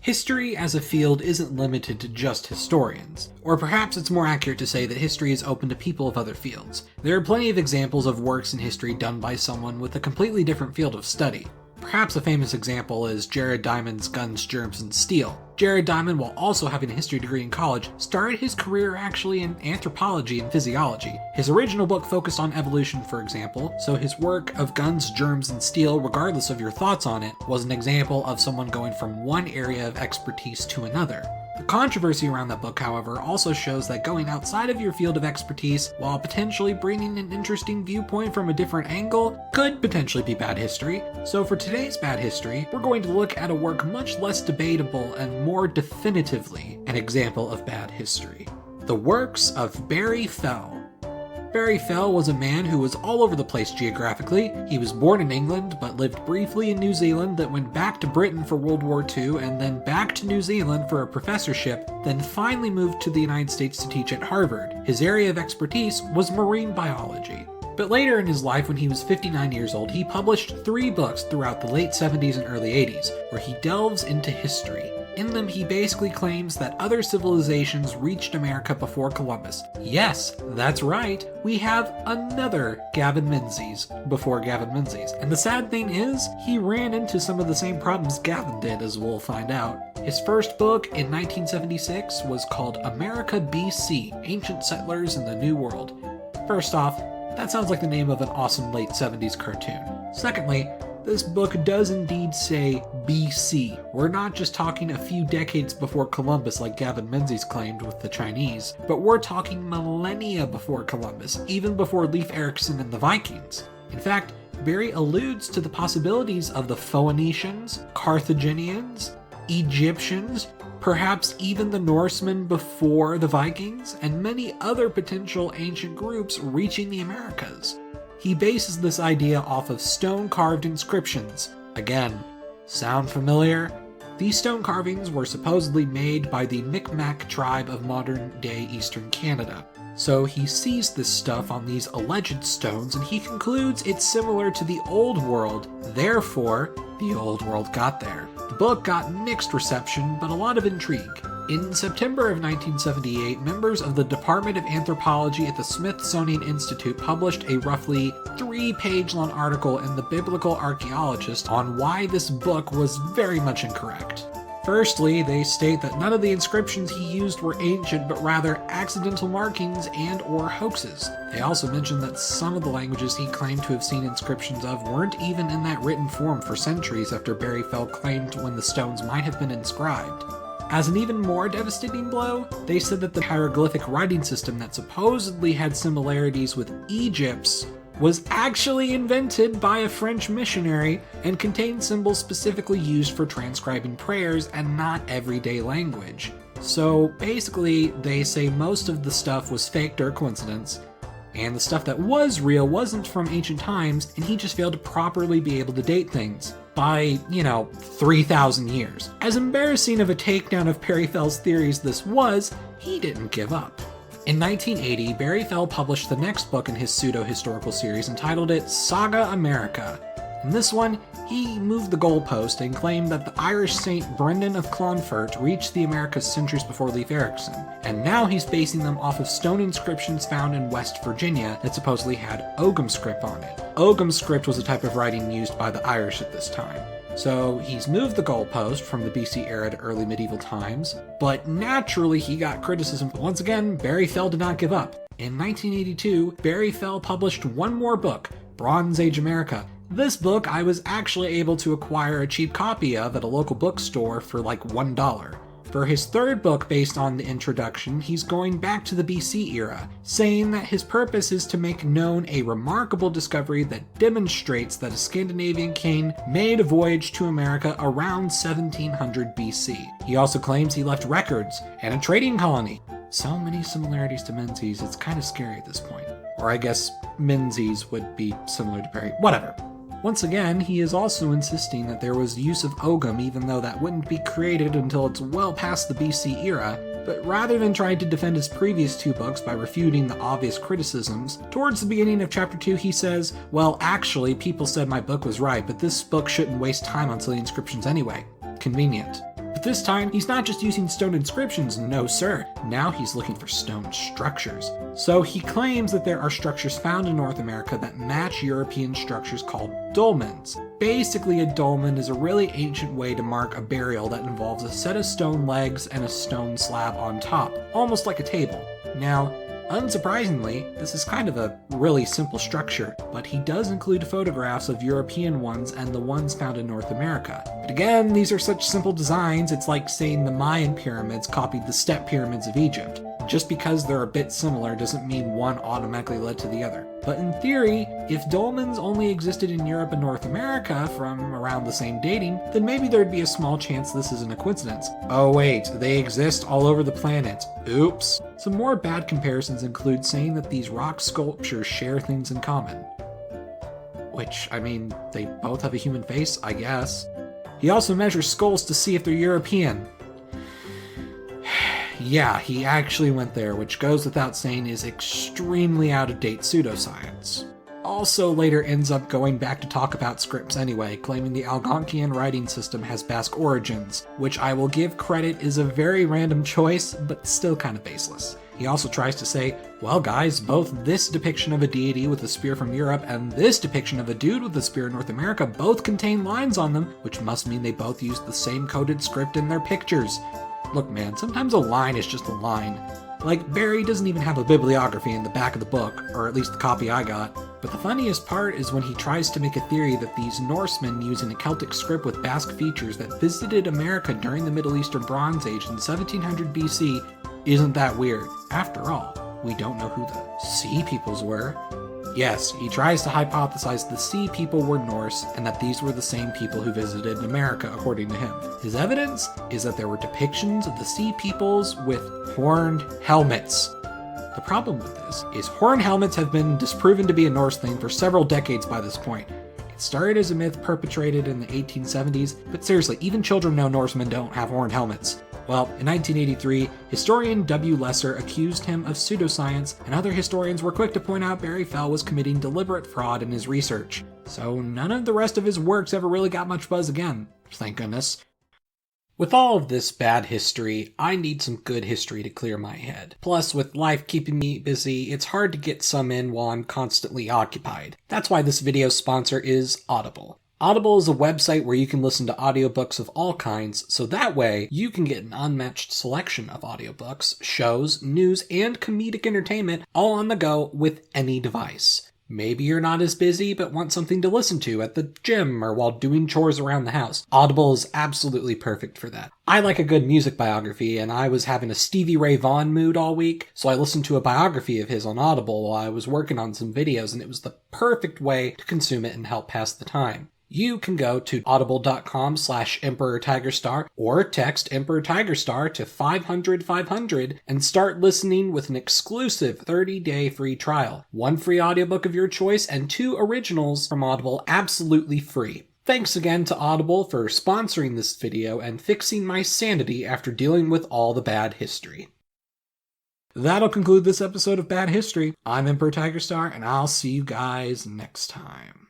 History as a field isn't limited to just historians, or perhaps it's more accurate to say that history is open to people of other fields. There are plenty of examples of works in history done by someone with a completely different field of study. Perhaps a famous example is Jared Diamond's Guns, Germs, and Steel. Jared Diamond, while also having a history degree in college, started his career actually in anthropology and physiology. His original book focused on evolution, for example, so his work of Guns, Germs, and Steel, regardless of your thoughts on it, was an example of someone going from one area of expertise to another. The controversy around that book, however, also shows that going outside of your field of expertise, while potentially bringing an interesting viewpoint from a different angle, could potentially be bad history. So for today's bad history, we're going to look at a work much less debatable and more definitively an example of bad history. The works of Barry Fell. Barry Fell was a man who was all over the place geographically. He was born in England, but lived briefly in New Zealand, that went back to Britain for World War II, and then back to New Zealand for a professorship, then finally moved to the United States to teach at Harvard. His area of expertise was marine biology. But later in his life, when he was 59 years old, he published 3 books throughout the late 70s and early 80s, where he delves into history. In them, he basically claims that other civilizations reached America before Columbus. Yes, that's right, we have another Gavin Menzies before Gavin Menzies. And the sad thing is, he ran into some of the same problems Gavin did, as we'll find out. His first book in 1976 was called America BC, Ancient Settlers in the New World. First off, that sounds like the name of an awesome late 70s cartoon. Secondly, this book does indeed say BC. We're not just talking a few decades before Columbus like Gavin Menzies claimed with the Chinese, but we're talking millennia before Columbus, even before Leif Erikson and the Vikings. In fact, Barry alludes to the possibilities of the Phoenicians, Carthaginians, Egyptians, perhaps even the Norsemen before the Vikings, and many other potential ancient groups reaching the Americas. He bases this idea off of stone-carved inscriptions. Again, sound familiar? These stone carvings were supposedly made by the Micmac tribe of modern-day Eastern Canada. So he sees this stuff on these alleged stones, and he concludes it's similar to the Old World, therefore, the Old World got there. The book got mixed reception, but a lot of intrigue. In September of 1978, members of the Department of Anthropology at the Smithsonian Institute published a roughly 3-page-long article in the Biblical Archaeologist on why this book was very much incorrect. Firstly, they state that none of the inscriptions he used were ancient, but rather accidental markings and/or hoaxes. They also mentioned that some of the languages he claimed to have seen inscriptions of weren't even in that written form for centuries after Barry Fell claimed when the stones might have been inscribed. As an even more devastating blow, they said that the hieroglyphic writing system that supposedly had similarities with Egypt's was actually invented by a French missionary and contained symbols specifically used for transcribing prayers and not everyday language. So basically, they say most of the stuff was faked or coincidence, and the stuff that was real wasn't from ancient times, and he just failed to properly be able to date things by, 3,000 years. As embarrassing of a takedown of Barry Fell's theories this was, he didn't give up. In 1980, Barry Fell published the next book in his pseudo-historical series, entitled it Saga America. In this one, he moved the goalpost and claimed that the Irish saint Brendan of Clonfert reached the Americas centuries before Leif Erikson, and now he's basing them off of stone inscriptions found in West Virginia that supposedly had Ogham script on it. Ogham script was a type of writing used by the Irish at this time. So he's moved the goalpost from the BC era to early medieval times, but naturally he got criticism. Once again, Barry Fell did not give up. In 1982, Barry Fell published one more book, Bronze Age America. This book I was actually able to acquire a cheap copy of at a local bookstore for like $1. For his third book based on the introduction, he's going back to the BC era, saying that his purpose is to make known a remarkable discovery that demonstrates that a Scandinavian king made a voyage to America around 1700 BC. He also claims he left records and a trading colony. So many similarities to Menzies, it's kind of scary at this point. Or I guess Menzies would be similar to Barry. Whatever. Once again, he is also insisting that there was use of Ogham, even though that wouldn't be created until it's well past the BC era, but rather than trying to defend his previous 2 books by refuting the obvious criticisms, towards the beginning of chapter 2 he says, well, actually, people said my book was right, but this book shouldn't waste time on silly inscriptions anyway. Convenient. But this time, he's not just using stone inscriptions, no sir. Now he's looking for stone structures. So he claims that there are structures found in North America that match European structures called dolmens. Basically, a dolmen is a really ancient way to mark a burial that involves a set of stone legs and a stone slab on top, almost like a table. Now, unsurprisingly, this is kind of a really simple structure, but he does include photographs of European ones and the ones found in North America. But again, these are such simple designs, it's like saying the Mayan pyramids copied the step pyramids of Egypt. Just because they're a bit similar doesn't mean one automatically led to the other. But in theory, if dolmens only existed in Europe and North America from around the same dating, then maybe there'd be a small chance this isn't a coincidence. Oh wait, they exist all over the planet. Oops. Some more bad comparisons include saying that these rock sculptures share things in common. Which, I mean, they both have a human face, I guess. He also measures skulls to see if they're European. Yeah, he actually went there, which goes without saying is extremely out-of-date pseudoscience. Also later ends up going back to talk about scripts anyway, claiming the Algonquian writing system has Basque origins, which I will give credit is a very random choice, but still kind of baseless. He also tries to say, well guys, both this depiction of a deity with a spear from Europe and this depiction of a dude with a spear in North America both contain lines on them, which must mean they both used the same coded script in their pictures. Look man, sometimes a line is just a line. Like, Barry doesn't even have a bibliography in the back of the book, or at least the copy I got. But the funniest part is when he tries to make a theory that these Norsemen using a Celtic script with Basque features that visited America during the Middle Eastern Bronze Age in 1700 BC isn't that weird. After all, we don't know who the Sea Peoples were. Yes, he tries to hypothesize the Sea People were Norse and that these were the same people who visited America, according to him. His evidence is that there were depictions of the Sea Peoples with horned helmets. The problem with this is horned helmets have been disproven to be a Norse thing for several decades by this point. It started as a myth perpetrated in the 1870s, but seriously, even children know Norsemen don't have horned helmets. Well, in 1983, historian W. Lesser accused him of pseudoscience, and other historians were quick to point out Barry Fell was committing deliberate fraud in his research. So none of the rest of his works ever really got much buzz again, thank goodness. With all of this bad history, I need some good history to clear my head. Plus, with life keeping me busy, it's hard to get some in while I'm constantly occupied. That's why this video's sponsor is Audible. Audible is a website where you can listen to audiobooks of all kinds, so that way you can get an unmatched selection of audiobooks, shows, news, and comedic entertainment all on the go with any device. Maybe you're not as busy but want something to listen to at the gym or while doing chores around the house. Audible is absolutely perfect for that. I like a good music biography, and I was having a Stevie Ray Vaughan mood all week, so I listened to a biography of his on Audible while I was working on some videos, and it was the perfect way to consume it and help pass the time. You can go to audible.com/EmperorTigerStar or text Emperor Tigerstar to 500-500 and start listening with an exclusive 30-day free trial. 1 free audiobook of your choice and 2 originals from Audible absolutely free. Thanks again to Audible for sponsoring this video and fixing my sanity after dealing with all the bad history. That'll conclude this episode of Bad History. I'm Emperor Tigerstar, and I'll see you guys next time.